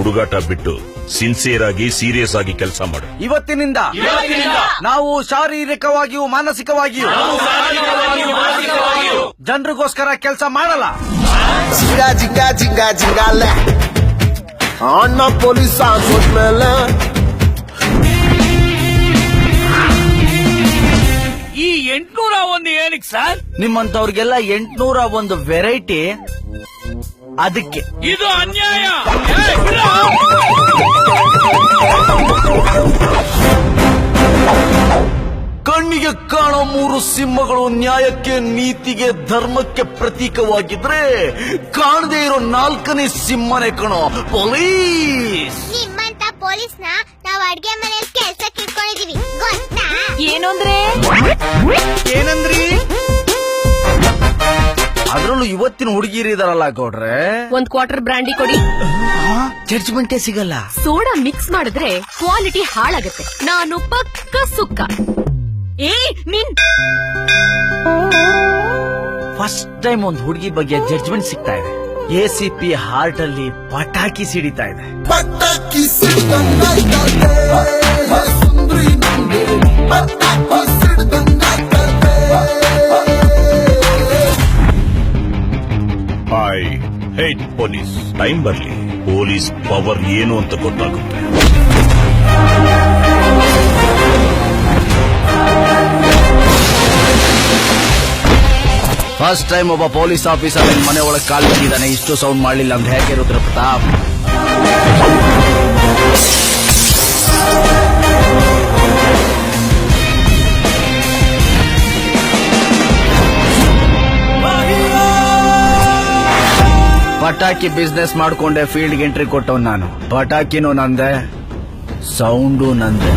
ಹುಡುಗಾಟ ಬಿಟ್ಟು ಸಿನ್ಸಿಯರ್ ಆಗಿ ಸೀರಿಯಸ್ ಆಗಿ ಕೆಲಸ ಮಾಡು. ಇವತ್ತಿನಿಂದ ನಾವು ಶಾರೀರಿಕವಾಗಿಯೂ ಮಾನಸಿಕವಾಗಿಯೂ ಜನರಿಗೋಸ್ಕರ ಕೆಲಸ ಮಾಡಲ್ಲ. ಜಿಂಗಾ ಜಿಂಗಾ ಜಿಂಗಾ ಜಿಂಗಾಲೆ ಅಣ್ಣ ಪೊಲೀಸ್ ಆಗೋದ್ಮೇಲೆ ಈ 801 ಏನಕ್ಕೆ ಸರ್? ನಿಮ್ಮಂತವ್ರಿಗೆಲ್ಲ 801 ವೆರೈಟಿ, ಅದಕ್ಕೆ. ಇದು ಅನ್ಯಾಯ. ಕಣ್ಣಿಗೆ ಕಾಣೋ 3 ಸಿಂಹಗಳು ನ್ಯಾಯಕ್ಕೆ, ನೀತಿಗೆ, ಧರ್ಮಕ್ಕೆ ಪ್ರತೀಕವಾಗಿದ್ರೆ ಕಾಣದೇ ಇರೋ 4ನೇ ಸಿಂಹನೇ ಕಣೋ ಪೊಲೀಸ್. ನಿಮ್ಮಂತ ಪೊಲೀಸ್ನ ನಾವು ಅಡ್ಗೆ ಮನೆಯಲ್ಲಿ ಕೆಲ್ಸಕ್ಕೆ ಇಟ್ಕೊಂಡಿದೀವಿ ಗೊತ್ತಾ? ಏನಂದ್ರಿ? ಅದ್ರಲ್ಲೂ ಇವತ್ತಿನ ಹುಡುಗಿರು ಇದಾರಲ್ಲ ಗೌಡ್ರೆ, 1 ಕ್ವಾರ್ಟರ್ ಬ್ರಾಂಡಿ ಕೊಡಿ. ಜಡ್ಜ್ಮೆಂಟೇ ಸಿಗಲ್ಲ. ಸೋಡಾ ಮಿಕ್ಸ್ ಮಾಡಿದ್ರೆ ಕ್ವಾಲಿಟಿ ಹಾಳಾಗತ್ತೆ. ನಾನು ಪಕ್ಕ ಸುಕ್ಕ. ಫಸ್ಟ್ ಟೈಮ್ ಒಂದು ಹುಡುಗಿ ಬಗ್ಗೆ ಜಡ್ಜ್ಮೆಂಟ್ ಸಿಗ್ತಾ ಇದೆ. ACP ಹಾರ್ಟ್ ಅಲ್ಲಿ ಪಟಾಕಿ ಸಿಡಿತಾ ಇದೆ. ಪಟಾಕಿ ಸಿಡ್ದಂಗಾಯ್ತದೆ ಸುಂದ್ರಿ ನಂಗೆ ಪಟಾಕಿ ಸಿಡ್ದಂಗಾಯ್ತದೆ. I hate police. ಟೈಮ್ ಬರ್ಲಿ, ಪೊಲೀಸ್ ಪವರ್ ಏನು ಅಂತ ಗೊತ್ತಾಗುತ್ತೆ. ಫಸ್ಟ್ ಟೈಮ್ ಒಬ್ಬ ಪೊಲೀಸ್ ಆಫೀಸರ್ ಮನೆ ಒಳಗೆ ಕಾಲ್ ಬಿಟ್ಟಿದ್ದಾನೆ. ಇಷ್ಟು ಸೌಂಡ್ ಮಾಡ್ಲಿಲ್ಲ ಅಂತ ಹೇಗೆ ರುದ್ರ ಪ್ರತಾಪ್? ಪಟಾಕಿ ಬಿಸ್ನೆಸ್ ಮಾಡ್ಕೊಂಡೆ ಫೀಲ್ಡ್ ಎಂಟ್ರಿ ಕೊಟ್ಟವ್ ನಾನು. ಪಟಾಕಿನೂ ನಂದೆ, ಸೌಂಡು ನಂದೆ.